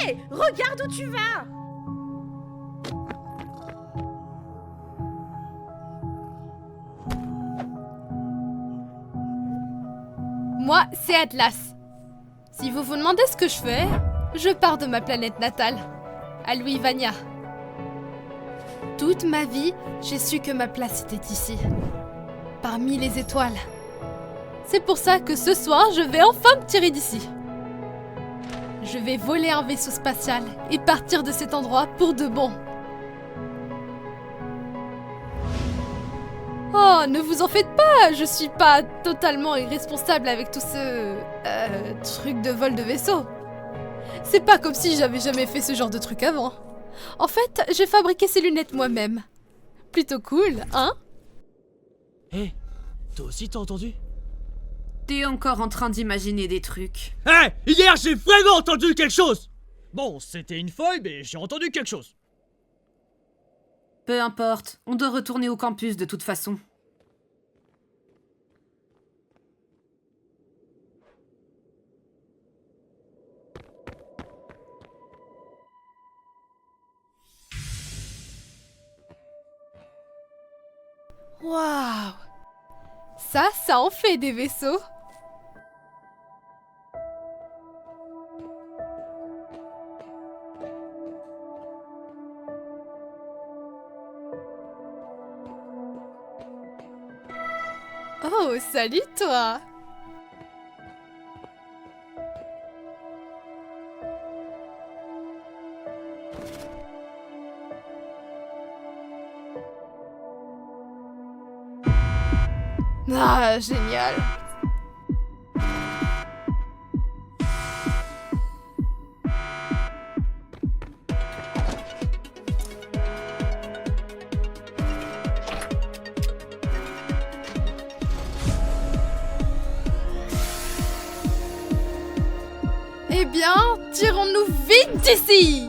Hé, regarde où tu vas! Moi, c'est Atlas. Si vous vous demandez ce que je fais, je pars de ma planète natale, à Louisvania. Toute ma vie, j'ai su que ma place était ici, parmi les étoiles. C'est pour ça que ce soir, je vais enfin me tirer d'ici. Je vais voler un vaisseau spatial et partir de cet endroit pour de bon. Oh, ne vous en faites pas, je suis pas totalement irresponsable avec tout ce... truc de vol de vaisseau. C'est pas comme si j'avais jamais fait ce genre de truc avant. En fait, j'ai fabriqué ces lunettes moi-même. Plutôt cool, hein? Hé, toi aussi t'as entendu? T'es encore en train d'imaginer des trucs. Hé, hier j'ai vraiment entendu quelque chose! Bon, c'était une folle, mais j'ai entendu quelque chose. Peu importe, on doit retourner au campus de toute façon. Waouh! Ça en fait des vaisseaux! Oh, salut toi! Ah, génial! Eh bien, tirons-nous vite d'ici!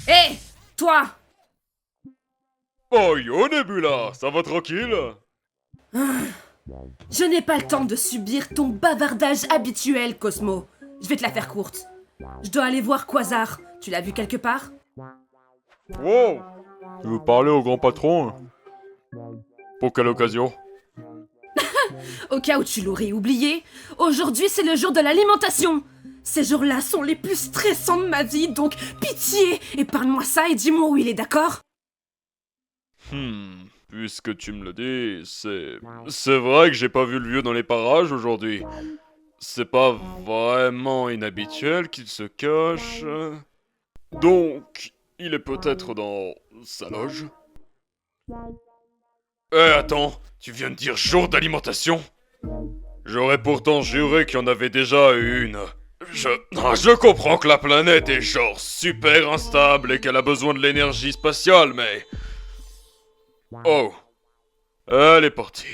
Hé, toi! Oh yo Nebula, ça va tranquille? Je n'ai pas le temps de subir ton bavardage habituel, Cosmo. Je vais te la faire courte. Je dois aller voir Quasar. Tu l'as vu quelque part? Wow! Tu veux parler au grand patron? Pour quelle occasion? Au cas où tu l'aurais oublié, aujourd'hui c'est le jour de l'alimentation. Ces jours-là sont les plus stressants de ma vie, donc pitié, épargne-moi ça et dis-moi où il est, d'accord? Puisque tu me le dis, c'est vrai que j'ai pas vu le vieux dans les parages aujourd'hui. C'est pas vraiment inhabituel qu'il se cache. Donc, il est peut-être dans sa loge? Eh, attends, tu viens de dire jour d'alimentation? J'aurais pourtant juré qu'il y en avait déjà une. Je comprends que la planète est genre super instable et qu'elle a besoin de l'énergie spatiale, mais... Oh. Elle est partie.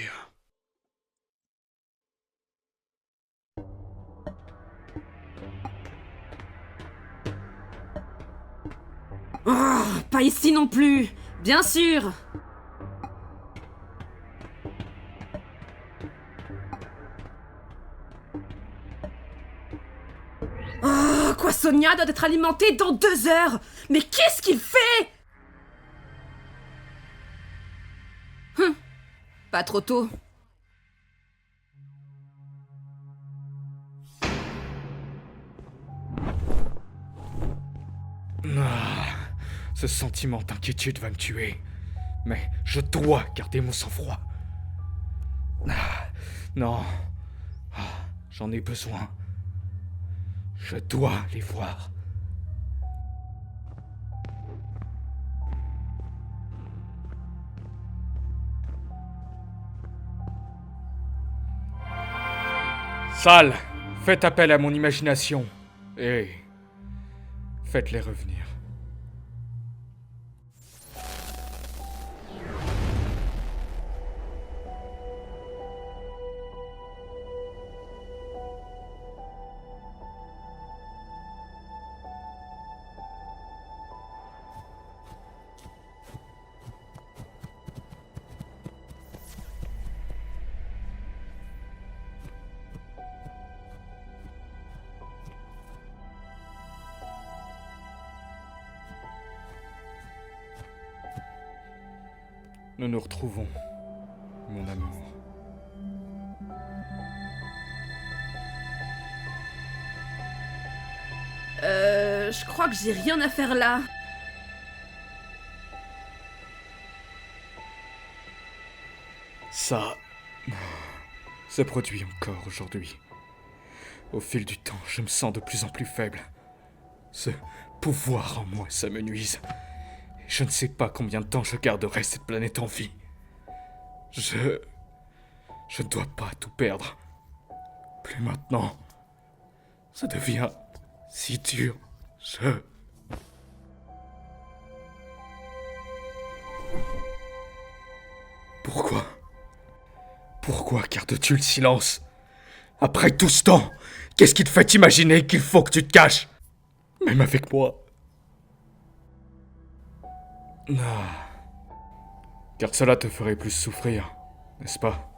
Oh, pas ici non plus, bien sûr. Oh, quoi, Sonia doit être alimentée dans 2 heures. Mais qu'est-ce qu'il fait? Pas trop tôt. Ce sentiment d'inquiétude va me tuer. Mais je dois garder mon sang-froid. Non. J'en ai besoin. Je dois les voir. Salle, faites appel à mon imagination et faites-les revenir. Nous nous retrouvons, mon amour. Je crois que j'ai rien à faire là. Ça se produit encore aujourd'hui. Au fil du temps, je me sens de plus en plus faible. Ce pouvoir en moi, ça me nuise. Je ne sais pas combien de temps je garderai cette planète en vie. Je ne dois pas tout perdre. Plus maintenant. Ça devient si dur. Pourquoi gardes-tu le silence? Après tout ce temps, qu'est-ce qui te fait imaginer qu'il faut que tu te caches? Même avec moi. Ah. Car cela te ferait plus souffrir, n'est-ce pas?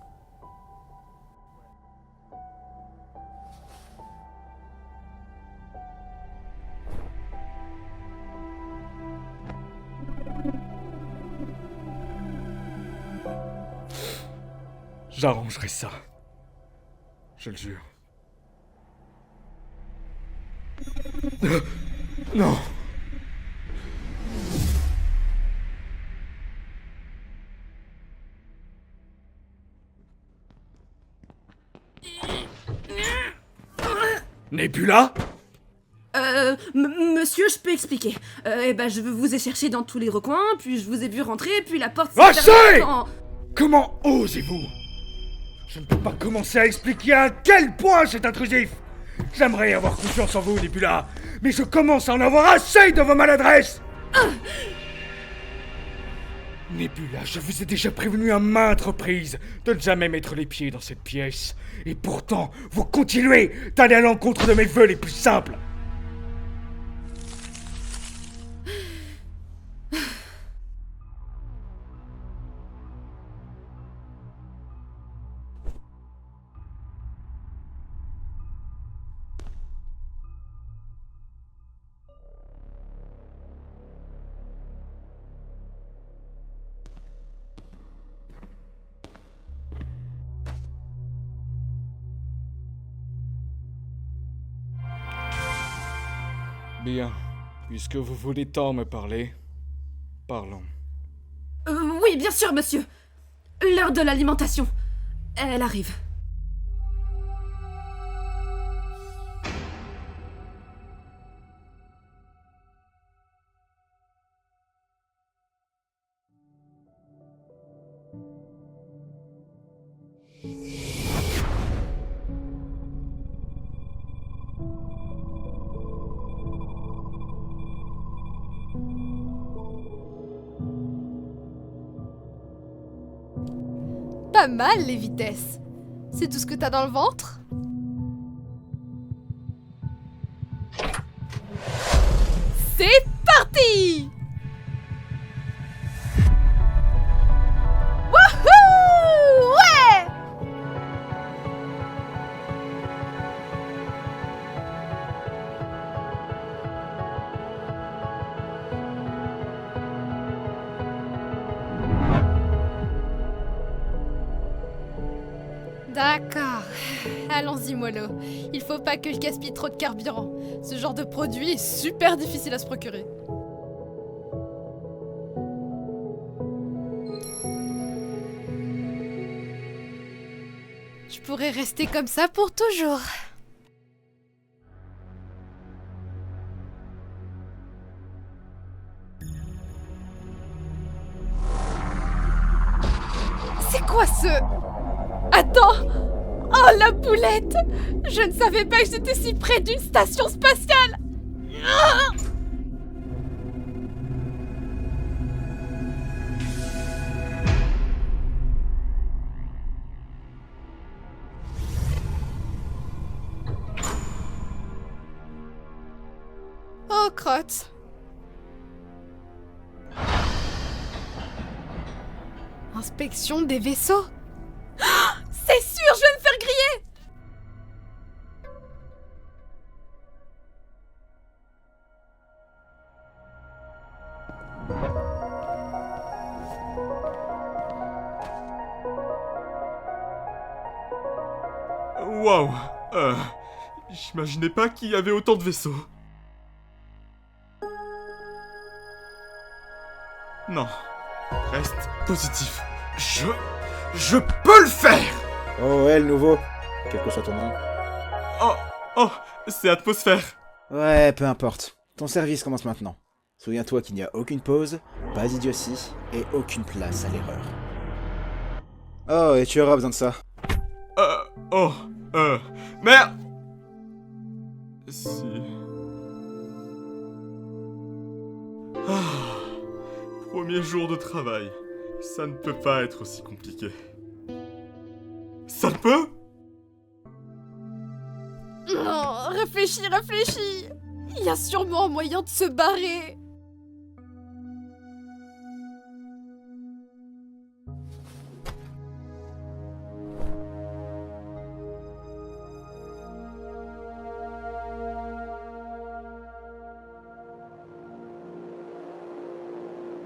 J'arrangerai ça. Je le jure. Non. Nebula? Monsieur, je peux expliquer. Je vous ai cherché dans tous les recoins, puis je vous ai vu rentrer, puis la porte s'est Assez! fermée quand... Comment osez-vous? Je ne peux pas commencer à expliquer à quel point c'est intrusif. J'aimerais avoir confiance en vous, Nebula, mais je commence à en avoir assez de vos maladresses. Nebula, je vous ai déjà prévenu à maintes reprises de ne jamais mettre les pieds dans cette pièce. Et pourtant, vous continuez d'aller à l'encontre de mes vœux les plus simples. Bien, puisque vous voulez tant me parler, parlons. Oui, bien sûr, monsieur. L'heure de l'alimentation. Elle arrive. Pas mal les vitesses. C'est tout ce que t'as dans le ventre? C'est parti! Wouhou! Ouais! D'accord. Allons-y, mollo. Il faut pas que je gaspille trop de carburant. Ce genre de produit est super difficile à se procurer. Je pourrais rester comme ça pour toujours. C'est quoi ce... Attends! Oh Oh, la boulette! Je ne savais pas que j'étais si près d'une station spatiale! Oh, crotte! Inspection des vaisseaux? C'est sûr, je vais me faire griller! Waouh. J'imaginais pas qu'il y avait autant de vaisseaux. Non. Reste positif. Je peux le faire! Oh ouais, le nouveau. Quel que soit ton nom. Oh, c'est Atmosphère. Ouais, peu importe. Ton service commence maintenant. Souviens-toi qu'il n'y a aucune pause, pas d'idiotie, et aucune place à l'erreur. Oh, et tu auras besoin de ça. Merde! Si... Premier jour de travail. Ça ne peut pas être aussi compliqué. Ça ne peut? Non, réfléchis. Il y a sûrement moyen de se barrer.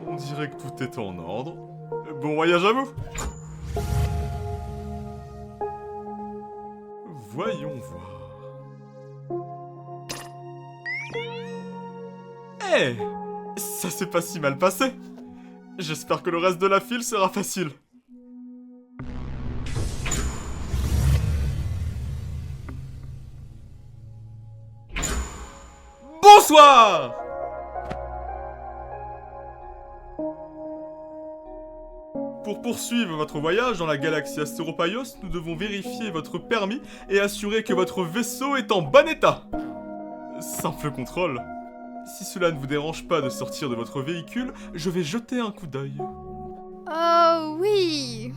On dirait que tout est en ordre. Bon voyage à vous! Voyons voir... Eh! Ça s'est pas si mal passé! J'espère que le reste de la file sera facile. Bonsoir! Pour poursuivre votre voyage dans la galaxie Astéropaios, nous devons vérifier votre permis et assurer que votre vaisseau est en bon état. Simple contrôle. Si cela ne vous dérange pas de sortir de votre véhicule, je vais jeter un coup d'œil. Oh oui.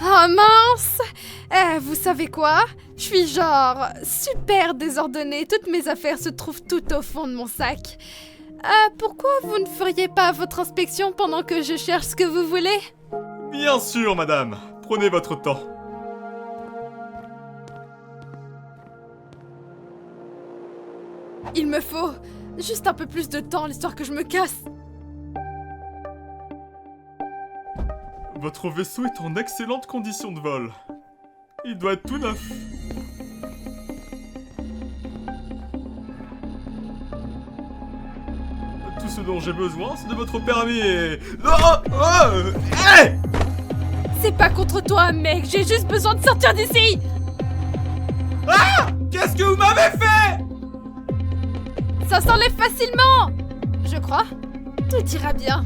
Ah mince! Vous savez quoi? Je suis genre super désordonnée. Toutes mes affaires se trouvent tout au fond de mon sac. Pourquoi vous ne feriez pas votre inspection pendant que je cherche ce que vous voulez? Bien sûr, madame. Prenez votre temps. Il me faut juste un peu plus de temps, l'histoire que je me casse. Votre vaisseau est en excellente condition de vol. Il doit être tout neuf. Tout ce dont j'ai besoin, c'est de votre permis et... C'est pas contre toi, mec, j'ai juste besoin de sortir d'ici. Qu'est-ce que vous m'avez fait? Ça s'enlève facilement. Je crois. Tout ira bien.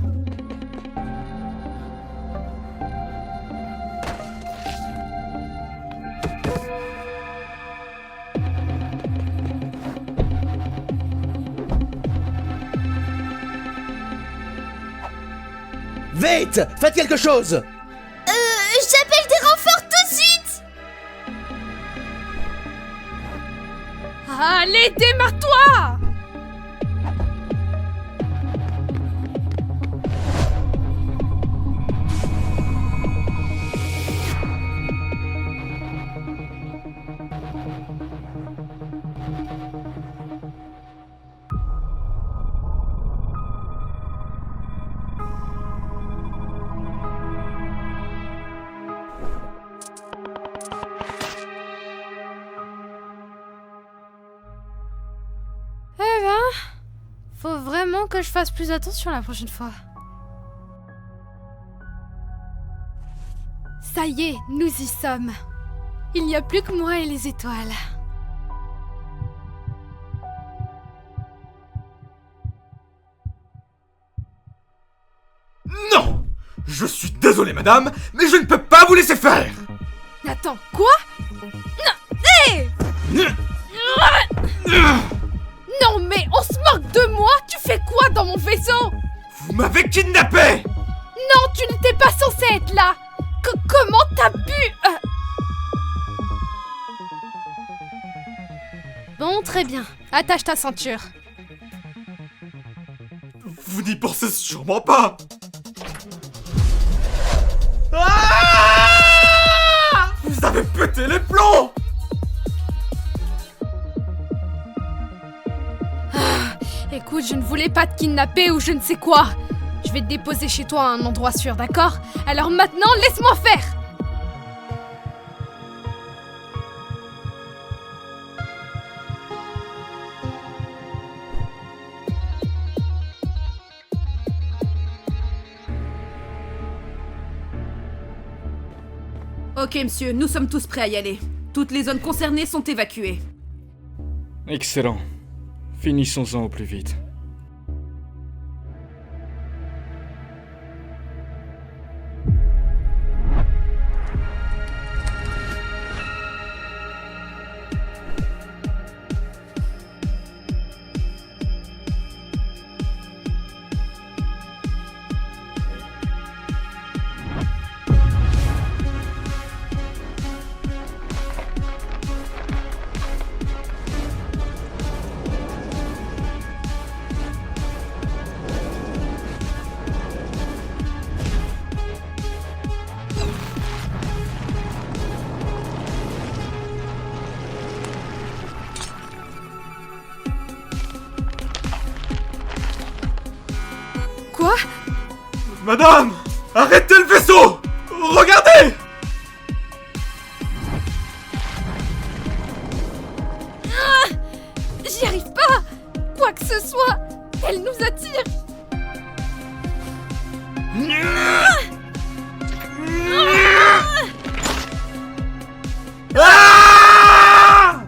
Vite! Faites quelque chose! J'appelle des renforts tout de suite! Allez, démarre-toi! Faut vraiment que je fasse plus attention la prochaine fois. Ça y est, nous y sommes. Il n'y a plus que moi et les étoiles. Je suis désolé, madame, mais je ne peux pas vous laisser faire. Attends, quoi? Non, hé! Non mais on se moque de moi? Tu fais quoi dans mon vaisseau? Vous m'avez kidnappé. Non, tu n'étais pas censé être là. Comment t'as pu... Bon, très bien. Attache ta ceinture. Vous n'y pensez sûrement pas. Ah! Vous avez pété les plombs. Écoute, je ne voulais pas te kidnapper ou je ne sais quoi. Je vais te déposer chez toi à un endroit sûr, d'accord? Alors maintenant, laisse-moi faire! Ok, monsieur, nous sommes tous prêts à y aller. Toutes les zones concernées sont évacuées. Excellent. Finissons-en au plus vite. Quoi? Madame, arrêtez le vaisseau. Regardez. J'y arrive pas! Quoi que ce soit, elle nous attire! Ah!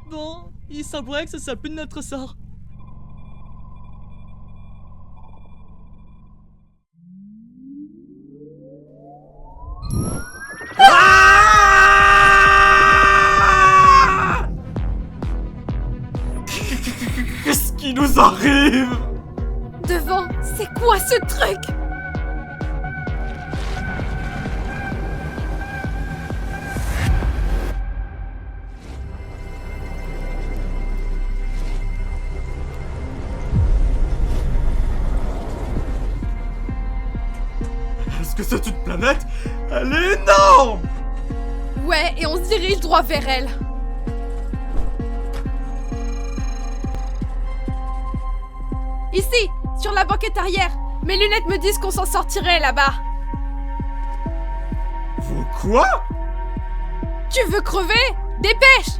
Bon, il semblerait que ce soit plus de notre sort. Qu'est-ce qui nous arrive? Devant, c'est quoi ce truc? Est-ce que c'est une planète? Elle est énorme! Ouais, et on se dirige droit vers elle. Ici, sur la banquette arrière. Mes lunettes me disent qu'on s'en sortirait là-bas. Vous quoi? Tu veux crever? Dépêche!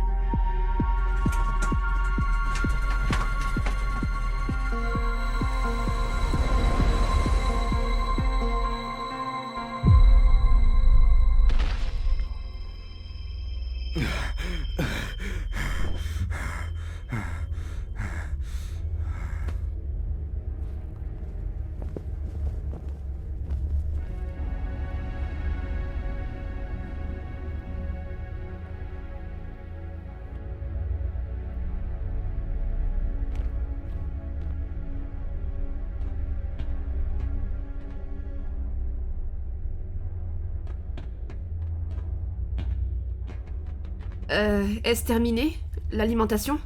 Est-ce terminé? L'alimentation?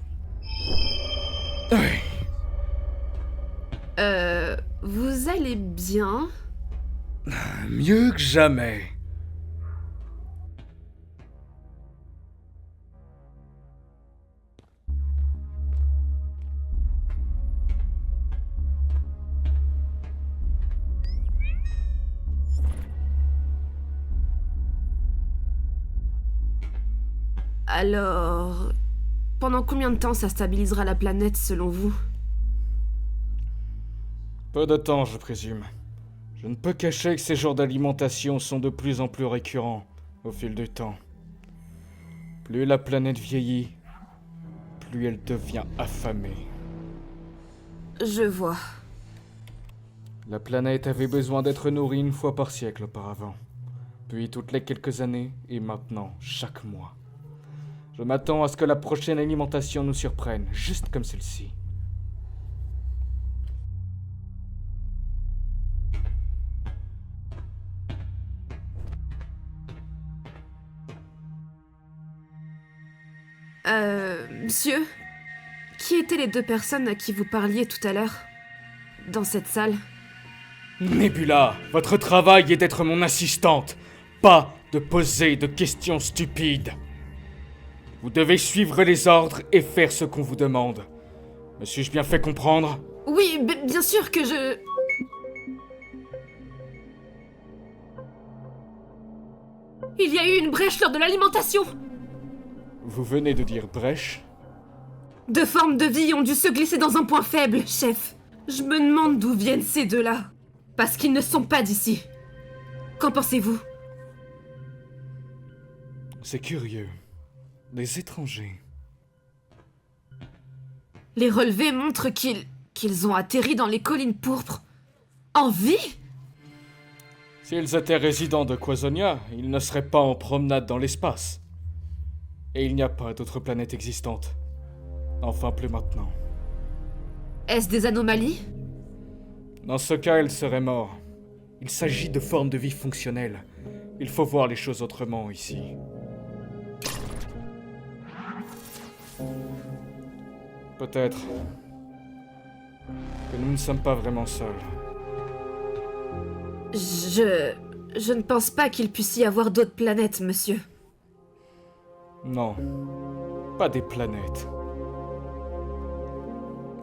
Ouais. Vous allez bien? Mieux que jamais. Alors... Pendant combien de temps ça stabilisera la planète, selon vous? Peu de temps, je présume. Je ne peux cacher que ces jours d'alimentation sont de plus en plus récurrents au fil du temps. Plus la planète vieillit, plus elle devient affamée. Je vois. La planète avait besoin d'être nourrie une fois par siècle auparavant. Puis toutes les quelques années, et maintenant, chaque mois. Je m'attends à ce que la prochaine alimentation nous surprenne, juste comme celle-ci. Monsieur, qui étaient les deux personnes à qui vous parliez tout à l'heure? Dans cette salle? Nebula, votre travail est d'être mon assistante, pas de poser de questions stupides. Vous devez suivre les ordres et faire ce qu'on vous demande. Me suis-je bien fait comprendre? Oui, bien sûr que je... Il y a eu une brèche lors de l'alimentation! Vous venez de dire brèche? Deux formes de vie ont dû se glisser dans un point faible, chef. Je me demande d'où viennent ces deux-là. Parce qu'ils ne sont pas d'ici. Qu'en pensez-vous? C'est curieux. Des étrangers. Les relevés montrent qu'ils ont atterri dans les collines pourpres. En vie? S'ils étaient résidents de Quasonia, ils ne seraient pas en promenade dans l'espace. Et il n'y a pas d'autres planètes existantes. Enfin, plus maintenant. Est-ce des anomalies? Dans ce cas, ils seraient morts. Il s'agit de formes de vie fonctionnelles. Il faut voir les choses autrement ici. Peut-être que nous ne sommes pas vraiment seuls. Je ne pense pas qu'il puisse y avoir d'autres planètes, monsieur. Non, pas des planètes.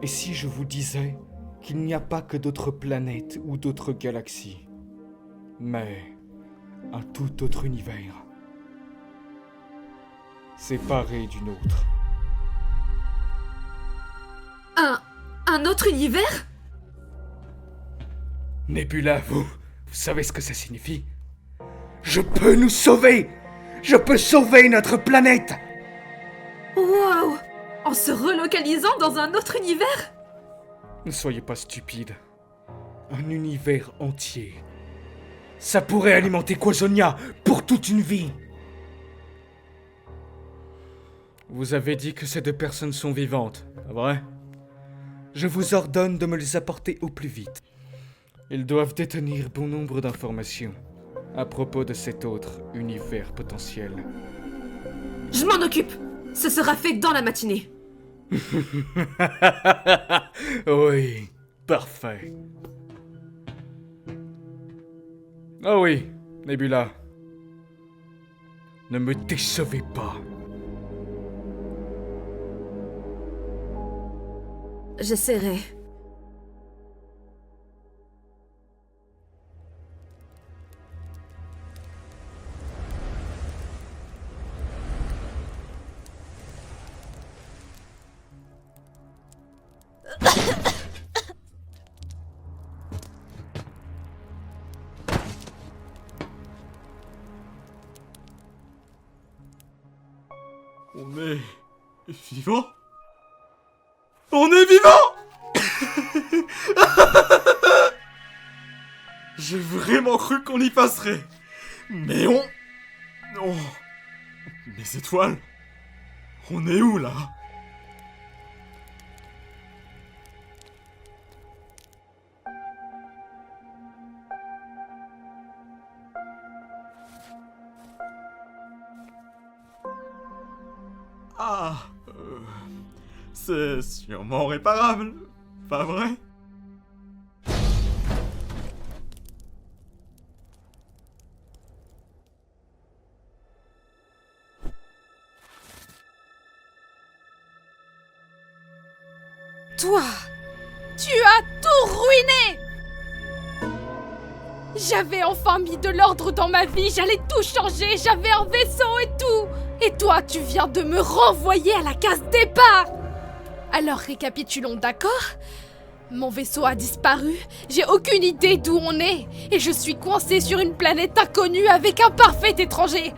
Et si je vous disais qu'il n'y a pas que d'autres planètes ou d'autres galaxies, mais un tout autre univers, séparé d'une autre. Un autre univers? Nebula, vous savez ce que ça signifie? Je peux nous sauver! Je peux sauver notre planète! Wow! En se relocalisant dans un autre univers? Ne soyez pas stupide. Un univers entier. Ça pourrait alimenter Quasonia pour toute une vie. Vous avez dit que ces deux personnes sont vivantes, pas vrai? Je vous ordonne de me les apporter au plus vite. Ils doivent détenir bon nombre d'informations à propos de cet autre univers potentiel. Je m'en occupe! Ce sera fait dans la matinée. Oui, parfait. Ah oui, Nebula. Ne me décevez pas. J'essaierai. On est vivant? On est vivant! J'ai vraiment cru qu'on y passerait. Mais on... Mes étoiles? On est où là? Ah, c'est sûrement réparable, pas vrai? Toi, tu as tout ruiné! J'avais enfin mis de l'ordre dans ma vie, j'allais tout changer, j'avais un vaisseau et tout! Et toi, tu viens de me renvoyer à la case départ! Alors récapitulons, d'accord? Mon vaisseau a disparu, j'ai aucune idée d'où on est, et je suis coincé sur une planète inconnue avec un parfait étranger!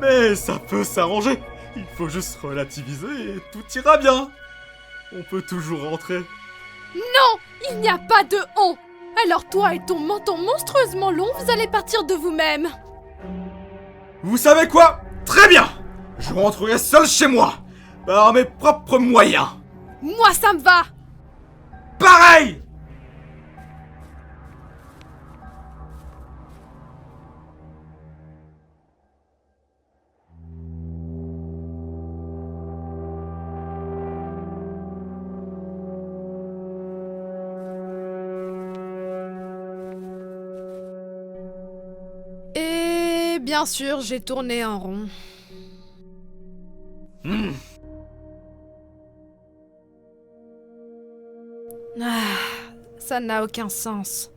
Mais ça peut s'arranger. Il faut juste relativiser et tout ira bien. On peut toujours rentrer. Non, il n'y a pas de on. Alors toi et ton menton monstrueusement long, vous allez partir de vous-même. Vous savez quoi? Très bien. Je rentrerai seul chez moi, par mes propres moyens. Moi, ça me va. Pareil. Et bien sûr, j'ai tourné en rond. Ah, ça n'a aucun sens.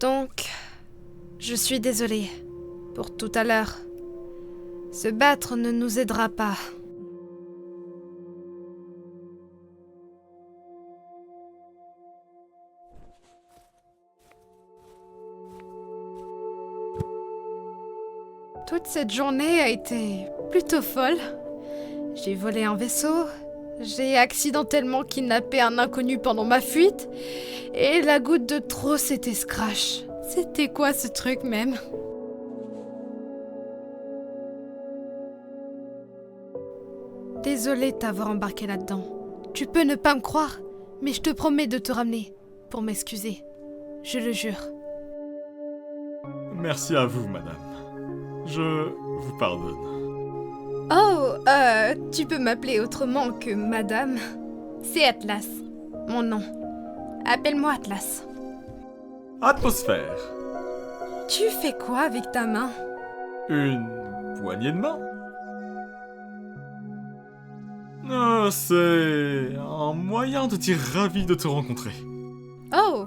Donc, je suis désolée pour tout à l'heure. Se battre ne nous aidera pas. Toute cette journée a été plutôt folle. J'ai volé un vaisseau, j'ai accidentellement kidnappé un inconnu pendant ma fuite, et la goutte de trop c'était Scratch. C'était quoi ce truc même? Désolée de t'avoir embarqué là-dedans. Tu peux ne pas me croire, mais je te promets de te ramener pour m'excuser. Je le jure. Merci à vous, madame. Je vous pardonne. Oh, tu peux m'appeler autrement que madame. C'est Atlas, mon nom. Appelle-moi Atlas. Atmosphère. Tu fais quoi avec ta main? Une poignée de main? C'est un moyen de dire ravi de te rencontrer. Oh!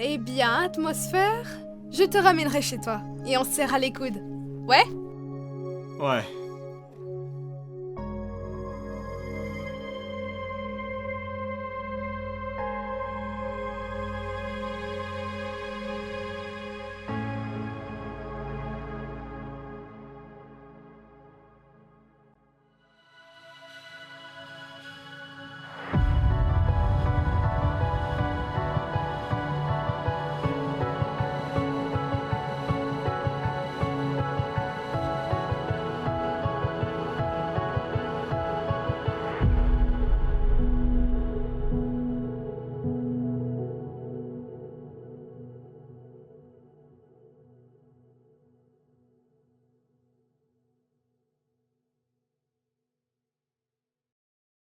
Eh bien, Atmosphère, je te ramènerai chez toi et on se serra les coudes. Ouais? Ouais.